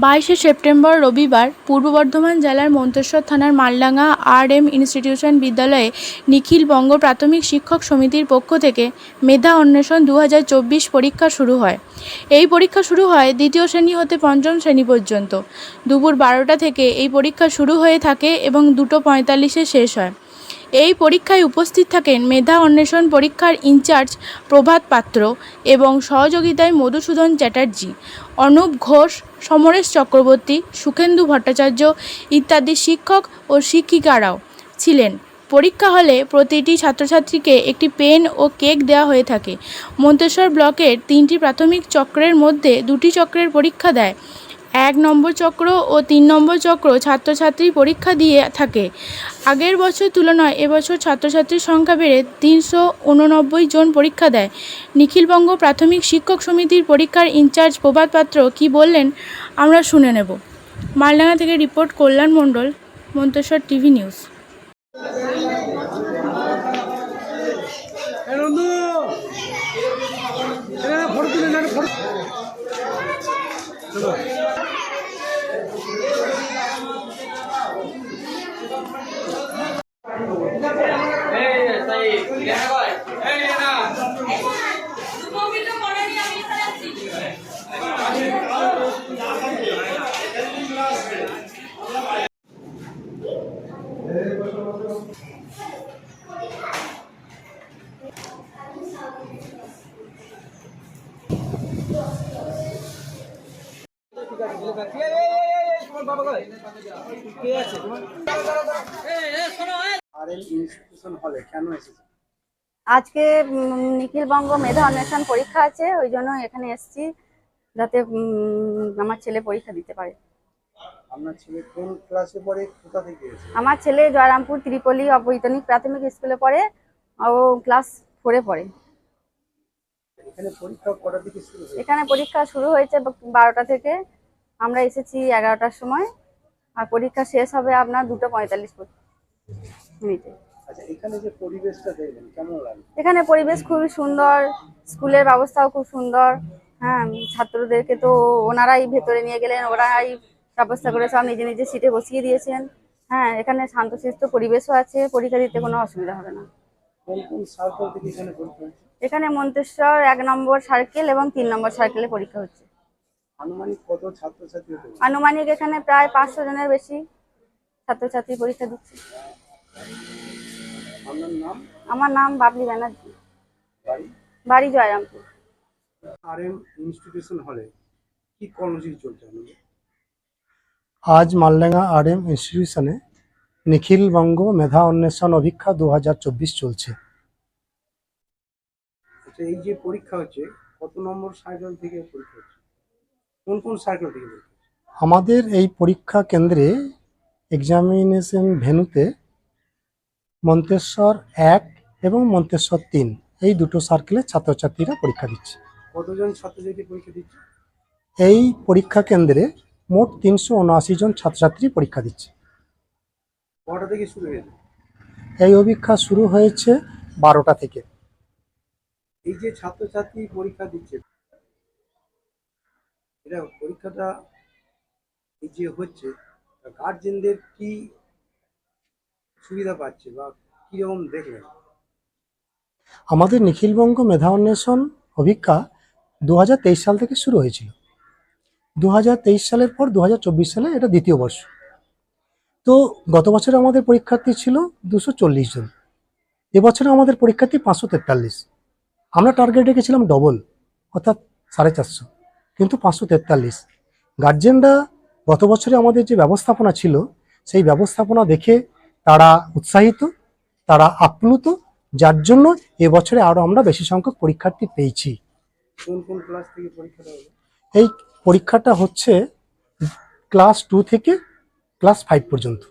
22শে September রবিবার পূর্ব বর্ধমান জেলার মন্তেশ্বর থানার মালডাঙ্গা আর.এম. ইনস্টিটিউশন বিদ্যালয়ে নিখিল বঙ্গ প্রাথমিক শিক্ষক সমিতির পক্ষ থেকে মেধা অন্বেষণ 2024 পরীক্ষা শুরু হয়। এই পরীক্ষা শুরু হয় দ্বিতীয় শ্রেণী হতে পঞ্চম শ্রেণী পর্যন্ত। দুপুর 12টা থেকে এই পরীক্ষা শুরু হয়ে থাকে এবং 2:45-এ শেষ হয়। এই পরীক্ষায় উপস্থিত থাকেন মেধা অন্বেষণ পরীক্ষার ইনচার্জ প্রভাত পাত্র এবং সহযোগিতায় মধুসূদন চ্যাটার্জি, অনুপ ঘোষ, সমরেশ চক্রবর্তী, সুখেন্দু ভট্টাচার্য ইত্যাদি শিক্ষক ও শিক্ষিকারাও ছিলেন। পরীক্ষা হলে প্রতিটি ছাত্রছাত্রীকে একটি পেন ও কেক দেওয়া হয়ে থাকে। মন্তেশ্বর ব্লকের 3টি প্রাথমিক চক্রের মধ্যে 2টি চক্রের পরীক্ষা দেয়। 1 নম্বর চক্র ও 3 নম্বর চক্র ছাত্রছাত্রী পরীক্ষা দিয়ে থাকে। আগের বছর তুলনায় এবছর ছাত্রছাত্রীর সংখ্যা বেড়ে 389 জন পরীক্ষা দেয়। নিখিলবঙ্গ প্রাথমিক শিক্ষক সমিতির পরীক্ষার ইনচার্জ প্রভাত পাত্র কী বললেন আমরা শুনে নেব। মালডাঙ্গা থেকে রিপোর্ট কল্যাণ মণ্ডল, মন্তেশ্বর টিভি নিউজ। আজকে নিখিলবঙ্গ মেধা অন্বেষণ পরীক্ষা আছে, ওই জন্য এখানে এসেছি যাতে আমার ছেলে পরীক্ষা দিতে পারে। আপনার ছেলে কোন ক্লাসে পড়ে, কোথা থেকে এসেছে? আমার ছেলে জয়রামপুর ত্রিপলি অবৈতনিক প্রাথমিক স্কুলে পড়ে, ও ক্লাস 4-এ পড়ে। এখানে পরীক্ষা কটা থেকে শুরু হয়েছে? এখানে পরীক্ষা শুরু হয়েছে 12টা থেকে, আমরা এসেছি 11টার সময়, আর পরীক্ষা শেষ হবে আপনার 2:45 আচ্ছা, এখানে যে পরিবেশটা দেখলেন কেমন লাগে? এখানে পরিবেশ খুবই সুন্দর, স্কুলের ব্যবস্থাও খুব সুন্দর। হ্যাঁ, ছাত্রদেরকে তো ওনারাই ভেতরে নিয়ে গেলেন, ওরাই ব্যবস্থা করে সব নিজে নিজে সিটে বসিয়ে দিয়েছেন। হ্যাঁ, এখানে শান্তশিষ্ট পরিবেশও আছে, পরীক্ষা দিতে কোনো অসুবিধা হবে না। কোন কোন সার্কেল থেকে এখানে পরীক্ষা হচ্ছে? এখানে মন্তেশ্বর 1 নম্বর সার্কেল এবং 3 নম্বর সার্কেলে পরীক্ষা হচ্ছে। আনুমানিক কত ছাত্রছাত্রী হতে পারে? আনুমানিক এখানে প্রায় 500 জনের বেশি ছাত্রছাত্রী পরীক্ষা দিচ্ছে। আপনার নাম? আমার নাম বাবলি ব্যানার্জি, বাড়ি? বাড়ি জয়রামপুর। আর.এম. ইনস্টিটিউশন হলে কি কর্মসূচি চলছে? আজ মালডাঙ্গা আর.এম. ইনস্টিটিউশনে নিখিলবঙ্গ মেধা অন্বেষণ অভিক্ষা 2024 চলছে। আচ্ছা, এই যে পরীক্ষা হচ্ছে কত নম্বর সার্কেল থেকে পরীক্ষা হচ্ছে? কোন কোন সার্কেল থেকে পরীক্ষা হচ্ছে? আমাদের এই পরীক্ষা কেন্দ্রে এক্সামিনেশন ভেন্যুতে মন্তেশ্বর 1 এবং মন্তেশ্বর 3 এই দুটো সার্কেলে ছাত্রছাত্রীরা পরীক্ষা দিচ্ছে। কতজন ছাত্রছাত্রী পরীক্ষা দিচ্ছে? এই পরীক্ষা কেন্দ্রে মোট 379 জন ছাত্রছাত্রী পরীক্ষা দিচ্ছে। কটা থেকে শুরু হয়েছে? এই অভিক্ষা শুরু হয়েছে 12টা থেকে। এই যে ছাত্রছাত্রী পরীক্ষা দিচ্ছে, এটা পরীক্ষাটা এই যে হচ্ছে, গার্জেনদের কি সুবিধা পাচ্ছে বা কিরকম দেখলেন? আমাদের নিখিলবঙ্গ মেধা অন্বেষণ অভিক্ষা 2023 সাল থেকে শুরু হয়েছিল। 2023 সালের পর 2024 সালে এটা দ্বিতীয় বর্ষ। তো গত বছর আমাদের পরীক্ষার্থী ছিল 240 জন, এবছরে আমাদের পরীক্ষার্থী 543। আমরা টার্গেট রেখেছিলাম ডবল, অর্থাৎ 450, কিন্তু 543। গার্জেনরা গত বছরে আমাদের যে ব্যবস্থাপনা ছিল সেই ব্যবস্থাপনা দেখে তারা উৎসাহিত, তারা আপ্লুত, যার জন্য এবছরে আরও আমরা বেশি সংখ্যক পরীক্ষার্থী পেয়েছি। কোন কোন ক্লাস থেকে পরীক্ষাটা হবে? এই পরীক্ষাটা হচ্ছে ক্লাস 2 থেকে ক্লাস 5 পর্যন্ত,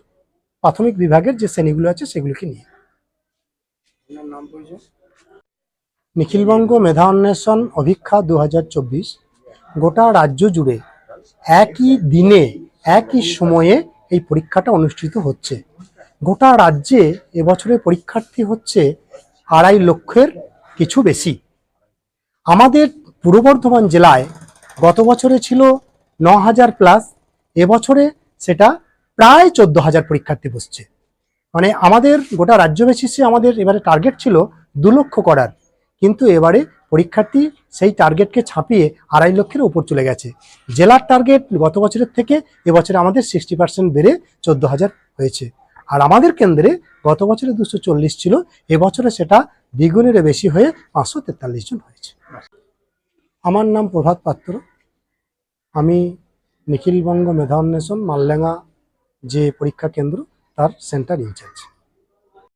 প্রাথমিক বিভাগের যে শ্রেণীগুলো আছে সেগুলোকে নিয়ে। আপনার নাম পরিচয়? নিখিলবঙ্গ মেধা অন্বেষণ অভিক্ষা 2024 গোটা রাজ্য জুড়ে একই দিনে একই সময়ে এই পরীক্ষাটা অনুষ্ঠিত হচ্ছে। গোটা রাজ্যে এবছরের পরীক্ষার্থী হচ্ছে 2.5 লক্ষের কিছু বেশি। আমাদের পূর্ব বর্ধমান জেলায় গত বছরে ছিল 9000 প্লাস, এবছরে সেটা প্রায় 14,000 পরীক্ষার্থী বসছে। মানে আমাদের গোটা রাজ্য বেসিসে আমাদের এবারে টার্গেট ছিল 2 লক্ষ করার, কিন্তু এবারে পরীক্ষার্থী সেই টার্গেটকে ছাপিয়ে 2.5 লক্ষের উপর চলে গেছে। জেলার টার্গেট গত বছরের থেকে এবছরে আমাদের 60% বেড়ে 14,000 হয়েছে। আর আমাদের কেন্দ্রে গত বছরে 240 ছিল, এবছরে সেটা দ্বিগুণের বেশি হয়ে 543 জন হয়েছে। আমার নাম প্রভাত পাত্র, আমি নিখিলবঙ্গ মেধা অন্বেষণ মালডাঙ্গা যে পরীক্ষা কেন্দ্র তার সেন্টার ইনচার্জ।